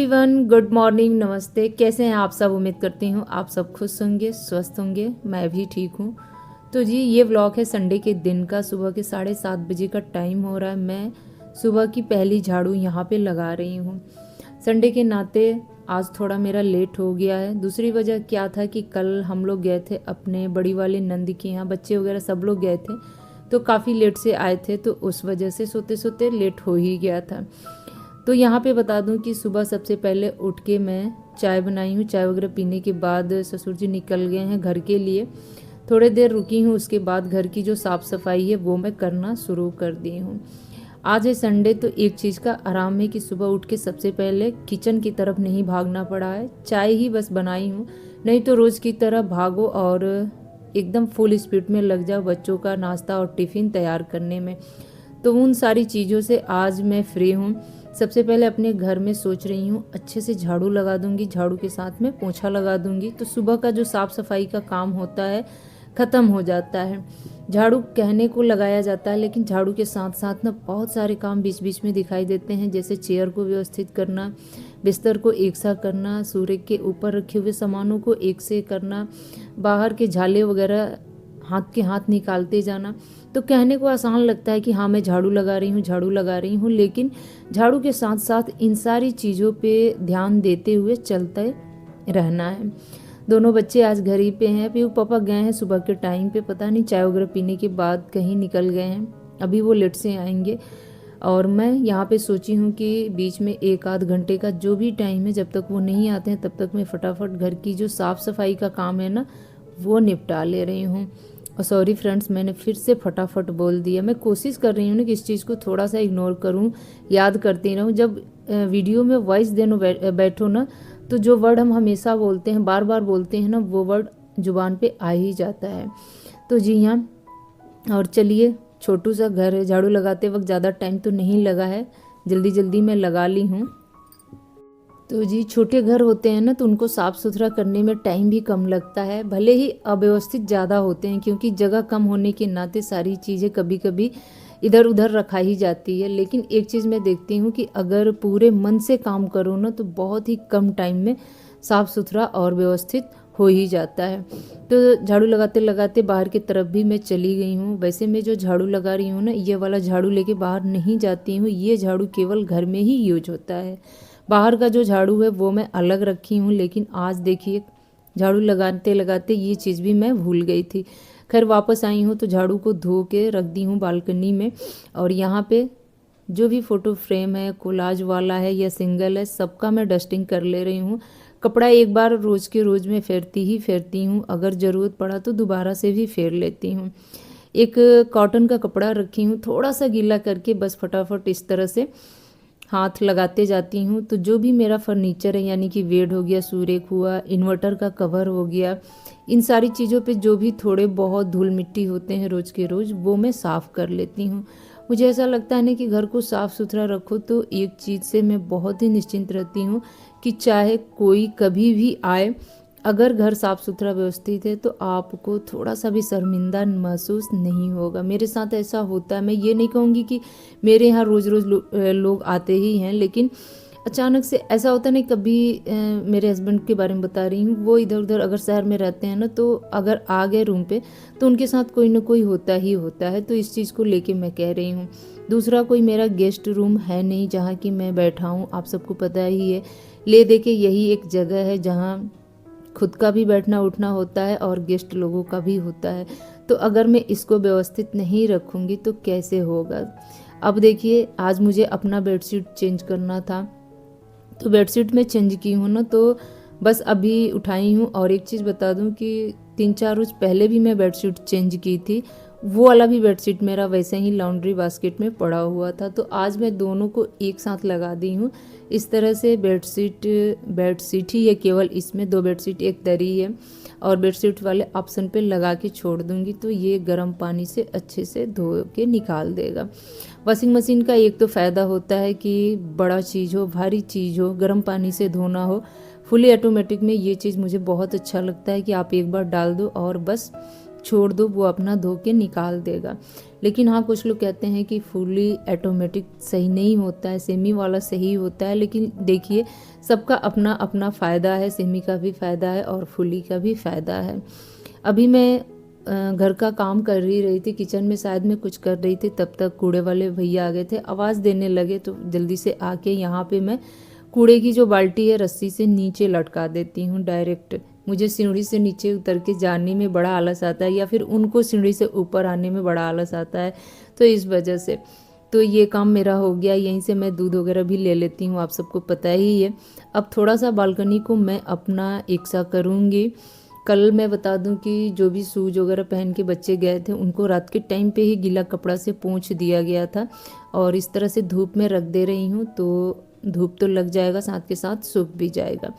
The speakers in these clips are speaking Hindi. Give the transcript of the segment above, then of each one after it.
एवरीवन, गुड मॉर्निंग, नमस्ते। कैसे हैं आप सब? उम्मीद करती हूँ आप सब खुश होंगे, स्वस्थ होंगे। मैं भी ठीक हूँ। तो जी, ये व्लॉग है संडे के दिन का। सुबह के 7:30 बजे का टाइम हो रहा है। मैं सुबह की पहली झाड़ू यहाँ पे लगा रही हूँ। संडे के नाते आज थोड़ा मेरा लेट हो गया है। दूसरी वजह क्या था कि कल हम लोग गए थे अपने बड़ी वाले नंद के यहाँ, बच्चे वगैरह सब लोग गए थे, तो काफ़ी लेट से आए थे, तो उस वजह से सोते सोते लेट हो ही गया था। तो यहाँ पे बता दूं कि सुबह सबसे पहले उठ के मैं चाय बनाई हूँ। चाय वगैरह पीने के बाद ससुर जी निकल गए हैं घर के लिए। थोड़े देर रुकी हूँ, उसके बाद घर की जो साफ़ सफाई है वो मैं करना शुरू कर दी हूँ। आज है संडे, तो एक चीज़ का आराम है कि सुबह उठ के सबसे पहले किचन की तरफ नहीं भागना पड़ा है। चाय ही बस बनाई हूँ, नहीं तो रोज़ की तरह भागो और एकदम फुल स्पीड में लग जाओ बच्चों का नाश्ता और टिफ़िन तैयार करने में। तो उन सारी चीज़ों से आज मैं फ्री हूँ। सबसे पहले अपने घर में सोच रही हूँ अच्छे से झाड़ू लगा दूंगी, झाड़ू के साथ में पोछा लगा दूंगी, तो सुबह का जो साफ़ सफाई का काम होता है ख़त्म हो जाता है। झाड़ू कहने को लगाया जाता है, लेकिन झाड़ू के साथ साथ ना बहुत सारे काम बीच बीच में दिखाई देते हैं, जैसे चेयर को व्यवस्थित करना, बिस्तर को एक सा करना, सूर्य के ऊपर रखे हुए सामानों को एक से करना, बाहर के झाले वगैरह हाथ के हाथ निकालते जाना। तो कहने को आसान लगता है कि हाँ मैं झाड़ू लगा रही हूँ, झाड़ू लगा रही हूँ, लेकिन झाड़ू के साथ साथ इन सारी चीज़ों पे ध्यान देते हुए चलते रहना है। दोनों बच्चे आज घर ही पे हैं। पीयू पापा गए हैं सुबह के टाइम पे, पता नहीं चाय वगैरह पीने के बाद कहीं निकल गए हैं, अभी वो लेट से आएंगे। और मैं यहाँ पे सोची हूँ कि बीच में 1 आध घंटे का जो भी टाइम है, जब तक वो नहीं आते हैं तब तक मैं फटाफट घर की जो साफ़ सफाई का काम है ना वो निपटा ले रही हूँ। और सॉरी फ्रेंड्स, मैंने फिर से फटाफट बोल दिया। मैं कोशिश कर रही हूँ ना कि इस चीज़ को थोड़ा सा इग्नोर करूँ, याद करती रहूँ। जब वीडियो में वॉइस देने बैठो ना, तो जो वर्ड हम हमेशा बोलते हैं, बार बार बोलते हैं ना, वो वर्ड जुबान पे आ ही जाता है। तो जी हाँ, और चलिए, छोटू सा घर है, झाड़ू लगाते वक्त ज़्यादा टाइम तो नहीं लगा है, जल्दी जल्दी मैं लगा ली हूँ। तो जी, छोटे घर होते हैं ना, तो उनको साफ़ सुथरा करने में टाइम भी कम लगता है, भले ही अव्यवस्थित ज़्यादा होते हैं, क्योंकि जगह कम होने के नाते सारी चीज़ें कभी कभी इधर उधर रखा ही जाती है। लेकिन एक चीज़ मैं देखती हूँ कि अगर पूरे मन से काम करो ना, तो बहुत ही कम टाइम में साफ़ सुथरा और व्यवस्थित हो ही जाता है। तो झाड़ू लगाते लगाते बाहर की तरफ भी मैं चली गई हूँ। वैसे मैं जो झाड़ू लगा रही हूँ ना, ये वाला झाड़ू लेके बाहर नहीं जाती हूँ, ये झाड़ू केवल घर में ही यूज होता है। बाहर का जो झाड़ू है वो मैं अलग रखी हूँ, लेकिन आज देखिए झाड़ू लगाते लगाते ये चीज़ भी मैं भूल गई थी। खैर वापस आई हूँ तो झाड़ू को धो के रख दी हूँ बालकनी में। और यहाँ पे जो भी फ़ोटो फ्रेम है, कोलाज वाला है या सिंगल है, सबका मैं डस्टिंग कर ले रही हूँ। कपड़ा एक बार रोज़ के रोज़ में फेरती ही फेरती हूँ, अगर ज़रूरत पड़ा तो दोबारा से भी फेर लेती हूँ। एक कॉटन का कपड़ा रखी हूँ, थोड़ा सा गीला करके बस फटाफट इस तरह से हाथ लगाते जाती हूँ। तो जो भी मेरा फर्नीचर है, यानी कि बेड हो गया, सूरेख हुआ, इन्वर्टर का कवर हो गया, इन सारी चीज़ों पे जो भी थोड़े बहुत धूल मिट्टी होते हैं रोज़ के रोज़, वो मैं साफ़ कर लेती हूँ। मुझे ऐसा लगता है ना कि घर को साफ़ सुथरा रखो तो एक चीज़ से मैं बहुत ही निश्चिंत रहती हूँ कि चाहे कोई कभी भी आए, अगर घर साफ़ सुथरा व्यवस्थित है तो आपको थोड़ा सा भी शर्मिंदा महसूस नहीं होगा। मेरे साथ ऐसा होता है। मैं ये नहीं कहूँगी कि मेरे यहाँ रोज़ रोज़ लोग आते ही हैं, लेकिन अचानक से ऐसा होता नहीं। कभी मेरे हस्बैंड के बारे में बता रही हूँ, वो इधर उधर अगर शहर में रहते हैं ना, तो अगर आ गए रूम पे तो उनके साथ कोई ना कोई होता ही होता है। तो इस चीज़ को लेके मैं कह रही हूँ। दूसरा, कोई मेरा गेस्ट रूम है नहीं जहाँ कि मैं बैठा हूँ, आप सबको पता ही है। ले दे के यही एक जगह है जहाँ खुद का भी बैठना उठना होता है और गेस्ट लोगों का भी होता है। तो अगर मैं इसको व्यवस्थित नहीं रखूँगी तो कैसे होगा। अब देखिए, आज मुझे अपना बेडशीट चेंज करना था, तो बेडशीट में चेंज की हूँ ना, तो बस अभी उठाई हूँ। और एक चीज़ बता दूँ कि 3-4 रोज़ पहले भी मैं बेडशीट चेंज की थी, वो वाला भी बेडशीट मेरा वैसे ही लॉन्ड्री बास्केट में पड़ा हुआ था। तो आज मैं दोनों को एक साथ लगा दी हूँ। इस तरह से बेडशीट ही है केवल, इसमें 2 बेडशीट एक दरी है, और बेडशीट वाले ऑप्शन पे लगा के छोड़ दूँगी, तो ये गर्म पानी से अच्छे से धो के निकाल देगा। वॉशिंग मशीन का एक तो फ़ायदा होता है कि बड़ा चीज़ हो, भारी चीज़ हो, गर्म पानी से धोना हो, फुली ऑटोमेटिक में ये चीज़ मुझे बहुत अच्छा लगता है कि आप एक बार डाल दो और बस छोड़ दो, वो अपना धो के निकाल देगा। लेकिन हाँ, कुछ लोग कहते हैं कि फुली ऑटोमेटिक सही नहीं होता है, सेमी वाला सही होता है। लेकिन देखिए, सबका अपना अपना फ़ायदा है, सेमी का भी फ़ायदा है और फुली का भी फ़ायदा है। अभी मैं घर का काम कर ही रही थी, किचन में शायद मैं कुछ कर रही थी, तब तक कूड़े वाले भैया आ गए थे, आवाज़ देने लगे। तो जल्दी से आके यहाँ पे मैं कूड़े की जो बाल्टी है रस्सी से नीचे लटका देती हूँ डायरेक्ट। मुझे सीढ़ी से नीचे उतर के जाने में बड़ा आलस आता है, या फिर उनको सीढ़ी से ऊपर आने में बड़ा आलस आता है, तो इस वजह से तो ये काम मेरा हो गया। यहीं से मैं दूध वगैरह भी ले लेती हूँ, आप सबको पता ही है। अब थोड़ा सा बालकनी को मैं अपना एकसा करूँगी। कल मैं बता दूं कि जो भी शूज वगैरह पहन के बच्चे गए थे, उनको रात के टाइम पे ही गीला कपड़ा से पोंछ दिया गया था, और इस तरह से धूप में रख दे रही हूँ, तो धूप तो लग जाएगा, साथ के साथ सूख भी जाएगा।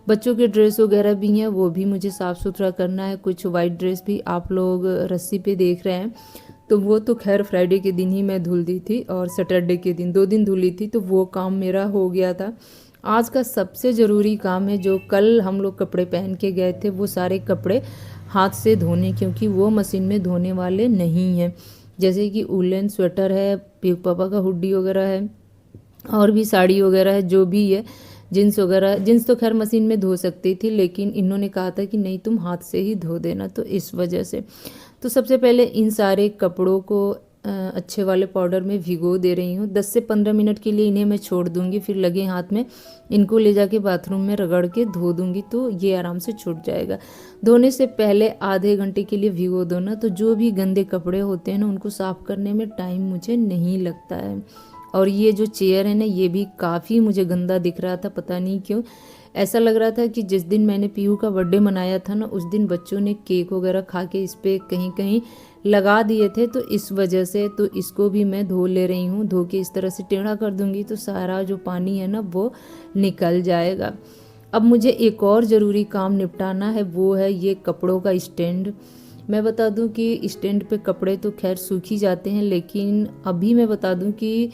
बच्चों के ड्रेस वगैरह भी हैं, वो भी मुझे साफ़ सुथरा करना है। कुछ वाइट ड्रेस भी आप लोग रस्सी पे देख रहे हैं, तो वो तो खैर फ्राइडे के दिन ही मैं धुल दी थी, और सैटरडे के दिन 2 दिन धुली थी, तो वो काम मेरा हो गया था। आज का सबसे ज़रूरी काम है, जो कल हम लोग कपड़े पहन के गए थे, वो सारे कपड़े हाथ से धोने, क्योंकि वो मशीन में धोने वाले नहीं हैं। जैसे कि उलन स्वेटर है, पीक पापा का हुड्डी वगैरह है, और भी साड़ी वगैरह है, जो भी है, जीन्स वगैरह। जीन्स तो खैर मशीन में धो सकती थी, लेकिन इन्होंने कहा था कि नहीं, तुम हाथ से ही धो देना, तो इस वजह से तो सबसे पहले इन सारे कपड़ों को अच्छे वाले पाउडर में भिगो दे रही हूँ। 10 से 15 मिनट के लिए इन्हें मैं छोड़ दूँगी, फिर लगे हाथ में इनको ले जाके बाथरूम में रगड़ के धो दूँगी, तो ये आराम से छूट जाएगा। धोने से पहले आधे घंटे के लिए भिगो दो ना, तो जो भी गंदे कपड़े होते हैं ना, उनको साफ़ करने में टाइम मुझे नहीं लगता है। और ये जो चेयर है ना, ये भी काफ़ी मुझे गंदा दिख रहा था, पता नहीं क्यों। ऐसा लग रहा था कि जिस दिन मैंने पीहू का बर्थडे मनाया था ना, उस दिन बच्चों ने केक वगैरह खा के इस पर कहीं कहीं लगा दिए थे, तो इस वजह से तो इसको भी मैं धो ले रही हूँ। धो के इस तरह से टेढ़ा कर दूंगी, तो सारा जो पानी है ना, वो निकल जाएगा। अब मुझे एक और ज़रूरी काम निपटाना है, वो है ये कपड़ों का स्टैंड। मैं बता दूं कि स्टैंड पे कपड़े तो खैर सूख ही जाते हैं, लेकिन अभी मैं बता दूं कि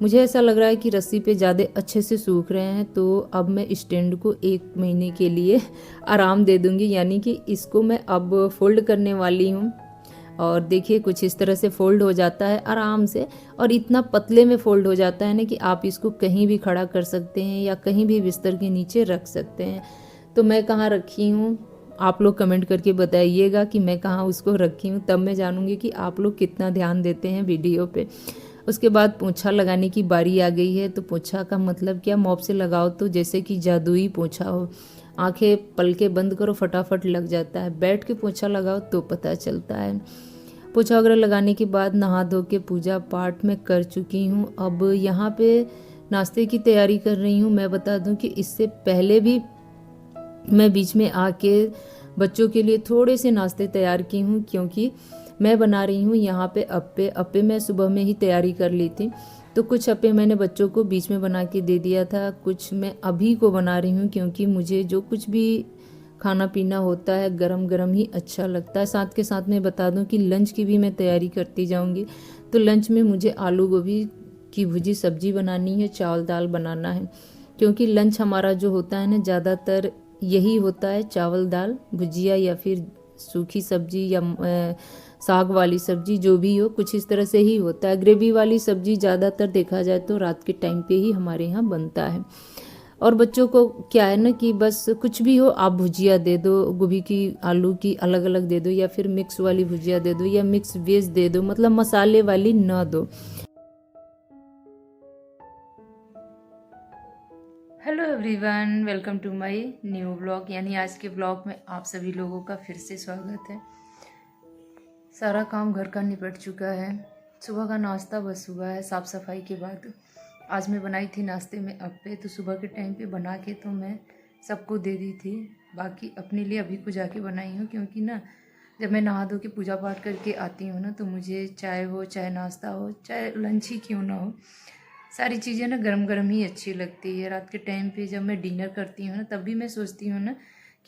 मुझे ऐसा लग रहा है कि रस्सी पे ज़्यादा अच्छे से सूख रहे हैं, तो अब मैं स्टैंड को 1 महीने के लिए आराम दे दूंगी। यानी कि इसको मैं अब फोल्ड करने वाली हूँ, और देखिए कुछ इस तरह से फोल्ड हो जाता है आराम से, और इतना पतले में फोल्ड हो जाता है ना कि आप इसको कहीं भी खड़ा कर सकते हैं, या कहीं भी बिस्तर के नीचे रख सकते हैं। तो मैं कहाँ रखी हूँ, आप लोग कमेंट करके बताइएगा कि मैं कहाँ उसको रखी हूँ, तब मैं जानूँगी कि आप लोग कितना ध्यान देते हैं वीडियो पे। उसके बाद पोंछा लगाने की बारी आ गई है। तो पोंछा का मतलब क्या, मॉप से लगाओ तो जैसे कि जादुई पोंछा हो। आंखें पलके बंद करो, फटाफट लग जाता है। बैठ के पोंछा लगाओ तो पता चलता है। पोंछा वगैरह लगाने के बाद नहा धो के पूजा पाठ मैं कर चुकी हूँ। अब यहाँ पे नाश्ते की तैयारी कर रही हूँ। मैं बता दूँ कि इससे पहले भी मैं बीच में आके बच्चों के लिए थोड़े से नाश्ते तैयार की हूँ, क्योंकि मैं बना रही हूँ यहाँ पे अप्पे। अप्पे मैं सुबह में ही तैयारी कर ली थी, तो कुछ अप्पे मैंने बच्चों को बीच में बना के दे दिया था, कुछ मैं अभी को बना रही हूँ, क्योंकि मुझे जो कुछ भी खाना पीना होता है गरम गरम ही अच्छा लगता है। साथ के साथ मैं बता दूँ कि लंच की भी मैं तैयारी करती जाऊँगी। तो लंच में मुझे आलू गोभी की भुजी सब्जी बनानी है, चावल दाल बनाना है, क्योंकि लंच हमारा जो होता है ना, ज़्यादातर यही होता है, चावल दाल भुजिया या फिर सूखी सब्जी या साग वाली सब्जी, जो भी हो कुछ इस तरह से ही होता है। ग्रेवी वाली सब्जी ज़्यादातर देखा जाए तो रात के टाइम पे ही हमारे यहाँ बनता है। और बच्चों को क्या है ना कि बस कुछ भी हो, आप भुजिया दे दो, गोभी की आलू की अलग अलग दे दो, या फिर मिक्स वाली भुजिया दे दो, या मिक्स वेज दे दो, मतलब मसाले वाली ना दो। Hello everyone, welcome to my new vlog. यानी आज के व्लॉग में आप सभी लोगों का फिर से स्वागत है। सारा काम घर का निपट चुका है। सुबह का नाश्ता बस हुआ है साफ़ सफाई के बाद। आज मैं बनाई थी नाश्ते में अप्पे, तो सुबह के टाइम पे बना के तो मैं सबको दे दी थी। बाकी अपने लिए अभी को जाके बनाई हूँ, क्योंकि ना जब मैं नहा धो के पूजा पाठ करके आती हूँ ना, तो मुझे चाय हो, चाहे नाश्ता हो, चाहे लंच ही क्यों ना हो, सारी चीज़ें ना गरम गरम ही अच्छी लगती है। रात के टाइम पे जब मैं डिनर करती हूँ ना, तब भी मैं सोचती हूँ ना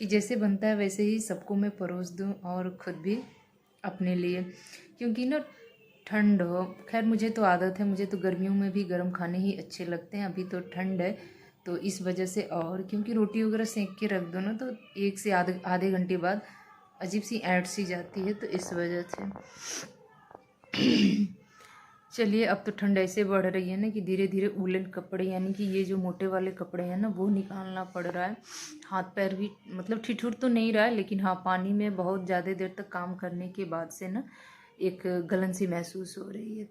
कि जैसे बनता है वैसे ही सबको मैं परोस दूँ, और ख़ुद भी अपने लिए, क्योंकि ना ठंड हो। खैर मुझे तो आदत है, मुझे तो गर्मियों में भी गर्म खाने ही अच्छे लगते हैं। अभी तो ठंड है तो इस वजह से, और क्योंकि रोटी वगैरह सेंक के रख दो ना, तो 1 से आधे घंटे बाद अजीब सी ऐड सी जाती है, तो इस वजह से। चलिए, अब तो ठंड ऐसे बढ़ रही है ना कि धीरे धीरे वूलन कपड़े, यानी कि ये जो मोटे वाले कपड़े हैं ना, वो निकालना पड़ रहा है। हाथ पैर भी मतलब ठिठुर तो नहीं रहा है, लेकिन हाँ, पानी में बहुत ज़्यादा देर तक काम करने के बाद से ना एक गलन सी महसूस हो रही है।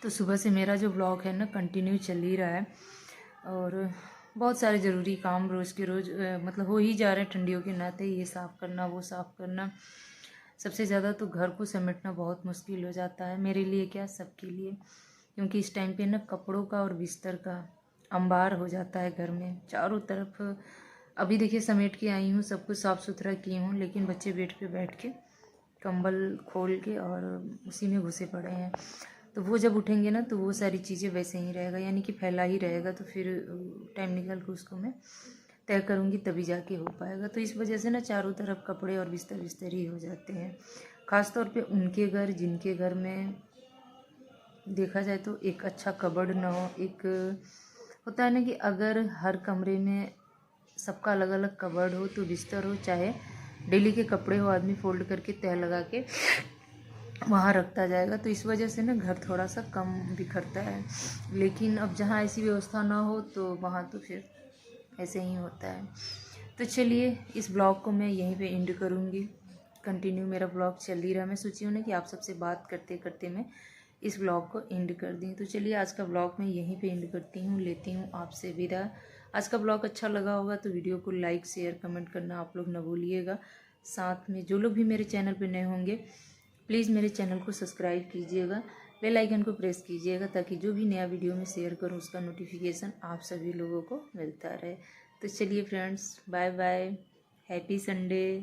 तो सुबह से मेरा जो ब्लॉग है ना कंटिन्यू चल ही रहा है, और बहुत सारे ज़रूरी काम रोज़ के रोज़ मतलब हो ही जा रहे हैं ठंडियों के नाते। ये साफ़ करना, वो साफ़ करना। सबसे ज़्यादा तो घर को समेटना बहुत मुश्किल हो जाता है, मेरे लिए क्या, सबके लिए, क्योंकि इस टाइम पे ना कपड़ों का और बिस्तर का अंबार हो जाता है घर में चारों तरफ। अभी देखिए समेट के आई हूँ, सब कुछ साफ़ सुथरा की हूँ, लेकिन बच्चे बेड पे बैठ के कंबल खोल के और उसी में घुसे पड़े हैं। तो वो जब उठेंगे ना तो वो सारी चीज़ें वैसे ही रहेगा, यानी कि फैला ही रहेगा। तो फिर टाइम निकाल के उसको मैं तय करूँगी, तभी जाके हो पाएगा। तो इस वजह से ना चारों तरफ कपड़े और बिस्तर बिस्तर ही हो जाते हैं। ख़ास तौर पे उनके घर जिनके घर में देखा जाए तो एक अच्छा कबर्ड ना हो। एक होता है ना कि अगर हर कमरे में सबका अलग अलग कबर्ड हो, तो बिस्तर हो चाहे डेली के कपड़े हो, आदमी फोल्ड करके तह लगा के वहाँ रखता जाएगा। तो इस वजह से ना घर थोड़ा सा कम बिखरता है। लेकिन अब जहाँ ऐसी व्यवस्था ना हो तो वहाँ तो फिर ऐसे ही होता है। तो चलिए, इस ब्लॉग को मैं यहीं पे एंड करूँगी। कंटिन्यू मेरा ब्लॉग चल ही रहा। मैं सोची हूँ ना कि आप सबसे बात करते करते मैं इस ब्लॉग को एंड कर दी। तो चलिए, आज का ब्लॉग मैं यहीं पे एंड करती हूँ, लेती हूँ आपसे विदा। आज का ब्लॉग अच्छा लगा होगा तो वीडियो को लाइक शेयर कमेंट करना आप लोग ना भूलिएगा। साथ में जो लोग भी मेरे चैनल पर नए होंगे, प्लीज़ मेरे चैनल को सब्सक्राइब कीजिएगा, बेल आइकन को प्रेस कीजिएगा, ताकि जो भी नया वीडियो मैं शेयर करूं उसका नोटिफिकेशन आप सभी लोगों को मिलता रहे। तो चलिए friends, bye bye, happy Sunday.